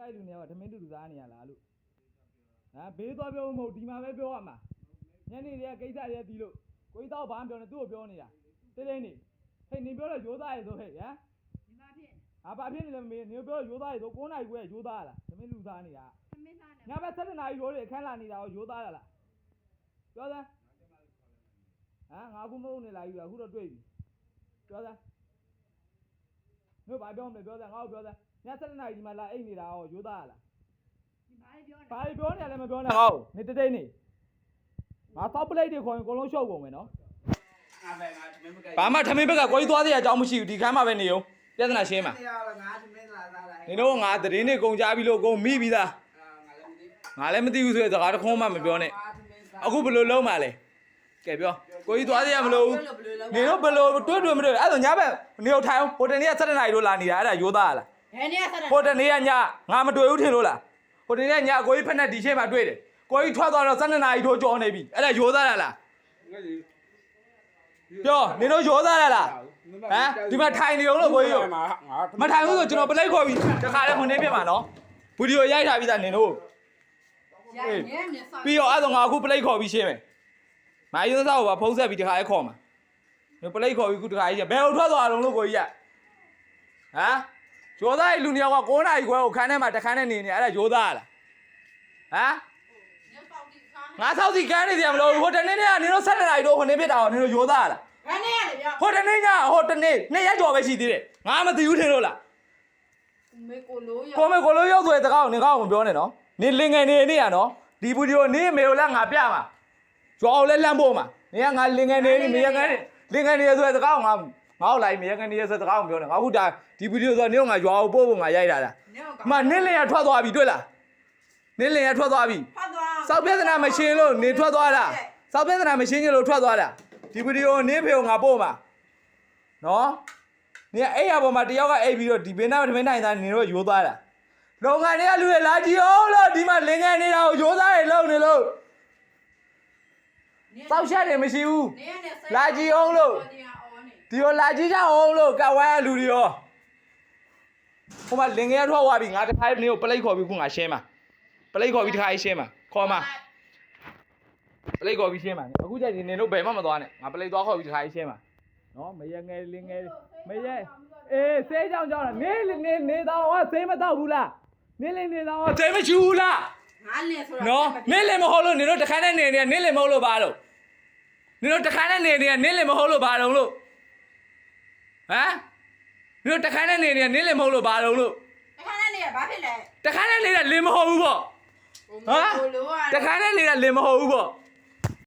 တိုက်လူနေကသမင်းတူစားနေရလားလို့ဘေးသွားပြောမဟုတ်ဒီမှာပဲပြောရမှာညနေတွေကကိစ္စတွေတီးလို့ကိုကြီးတော့ဘာမှပြောနေသူ့ကိုပြောနေတာတိတိနေဟဲ့နေပြောတော့ရိုးသားရည်ဆိုဟဲ့ဟမ်ဒီမှာဖြစ်ဘာဖြစ်နေလဲမေနေပြောရိုးသားရည်ဆို9 နာရီခွဲရိုးသားလားသမင်းလူစားနေတာသမင်းစားနေညဘက်7 နာရီရိုးတွေအခန်းလာနေတာကိုရိုးသားလားပြောစမ်းငါခုမဟုတ်နေလာပြီအခုတော့တွေ့ပြီပြောစမ်းတို့ဘာပြောမလဲပြောစမ်းငါ့ကိုပြောစမ်းည7 နာရီဒီမှာလာအိတ်နေတာဟောရိုးသားလားဘာပြောနေလဲမပြောနဲ့ဟောနေတိတ်နေငါသောက်ပလိုက်တွေခေါ်ရင်အကုန်လုံးရှုပ်ကုန်မယ်နော်ဘာမှထမင်းဘက်ကကိုကြီးသွားသေးရအကြောင်းမရှိဘူးဒီခန်းမှာပဲနေအောင်ပြဿနာရှင်းပါနေတော့ငါသတင်းတွေကုန်ကြပြီလို့ကုန်မိပြီးသားငါလည်းမသိဘူးဆိုတဲ့စကားတစ်ခုမှမပြောနဲ့အခုဘယ်လိုလုံးမှာလဲကဲပြောကိုကြီးသွားသေးရမလို့နေတော့ဘယ်လိုတွေးမတွေ့အဲ့ဆိုညဘက်နေတော့ထိုင်ဟိုတနေ့က7 နာရီလို့လာနေတာအဲ့ဒါရိုးသားလားဘယ်နေ့က7ဟိုတနေ့ကညငါမတွေ့ဘူးထင်လို့လားဟိုတနေ့ကညကိုကြီးဖက်နဲ့ဒီရှေ့မှာတွေ့တယ်ကိုကြီးထွက်သွားတော့7 နာရီထိုးကြောနေပြီအဲ့ဒါရိုးသားလားပြောနေတော့ရိုးသားလားဒီမှာထိုင်နေအောင်လို့ကိုကြီးရောမထိုင်ဘူးဆိုကျွန်တော်ပလိုက်ခေါ်ပြီးတခါလဲခွန်နေပြမှာနော်ဗီဒီယိုရိုက်ထားပြီးသားနေတော့ပြီးတော့အဲ့တော့ငါအခုပလိုက်ခေါ်ပြီးရှင်းမယ်မာယူသားကိုပါဖုံးဆက်ပြီးတခါလဲခေါ်မှာပလိုက်ခေါ်ပြီးခုတခါကြီးဘယ်လိုထွက်သွားအောင်လို့ကိုကြီးကရိုးသားရဲ့လူနှစ်ယောက်က9 နာရီခွဲကိုခန်းထဲမှာတခန်းနဲ့နေနေအဲ့ဒါရိုးသားလားငါဆောက်စီကန်းနေတယ်မလို့ဟိုတနေ့ကနေတော့7 နာရီတော့ခွန်နေပြတာဟောနေတော့ရိုးသားလားဘယ်နေ့ရလဲဗျဟိုတနေ့ညဟိုတနေ့2 ရက်ကျော်ပဲရှိသေးတယ်ငါမသိဘူးထင်လို့လားမေကိုလိုရောက်ဆိုတဲ့တကောက်နေကောက်မပြောနဲ့နော်နေလင်ငယ်နေရနော်ဒီဗီဒီယိုနေမေကိုလည်းငါပြမှာကြွားလည်းလမ်းဖို့မှာနေကငါလင်ငယ်နေမေရငယ်လင်ငယ်နေဆိုတဲ့တကောက်ငါ့ကိုလိုက်မေရငယ်နေဆိုတဲ့တကောက်မပြောနဲ့ငါခုဒါဒီဗီဒီယိုဆိုတော့နေငါကြွားဖို့ပို့ဖို့ငါရိုက်တာလားမနင်းလင်ရထွက်သွားပြီတွေ့လားနင်းလင်ရထွက်သွားပြီစောက်ပြဿနာမရှင်းလို့နေထွက်သွားတာစောက်ပြဿနာမရှင်းကြလို့ထွက်သွားတာဒီဗီဒီယိုနင်းဖေကိုငါပို့မှာနော်နေအဲ့ရပေါ်မှာတယောက်ကအိပ်ပြီးတော့ဒီဘင်းသားထမင်းနိုင်သားနေတော့ရိုးသွားတာလုံငန်းတွေကလူတွေလာကြည့်အောင်လို့ဒီမှာလင်ငယ်နေတာကိုရိုးသားတွေလုံနေလို့စောက်ချက်တွေမရှိဘူးလာကြည့်အောင်လို့ဒီရောလာကြည့်ကြအောင်လို့ကဝိုင်းလူတွေရောဟိုမှာလင်ငယ်ထွက်သွားပြီငါတခါနေကိုပလိတ်ခေါ်ပြီးခုငါရှင်းမှာပလိတ်ခေါ်ပြီးတခါရှင်းမှာခေါ်မှာပလိတ်ခေါ်ပြီးရှင်းမှာအခုကျရင်နေတို့ဘယ်မှမသွားနဲ့ငါပလိတ်သွားခေါ်ပြီးတခါရှင်းမှာနော်မရငယ်လင်ငယ်မရဆေးကြောင်ကြောင်လားနေတော့ဟောဆေးမတော့ဘူးလားနေတော့ဆေးမချူဘူးလားငါလင်ဆိုတာနော်နေလင်မဟုတ်လို့နေတို့တခါနဲ့နေနေလင်မဟုတ်လို့ဘာလို့နေတို့တခါနဲ့နေနေလင်မဟုတ်လို့ဘာလို့လို့နေတို့တခါနဲ့နေနေလင်မဟုတ်လို့ဘာလို့လို့တခါနဲ့နေဘာဖြစ်လဲတခါနဲ့နေတာလင်မဟုတ်ဘူးပေါ့တခါနဲ့နေတာလင်မဟုတ်ဘူးပေါ့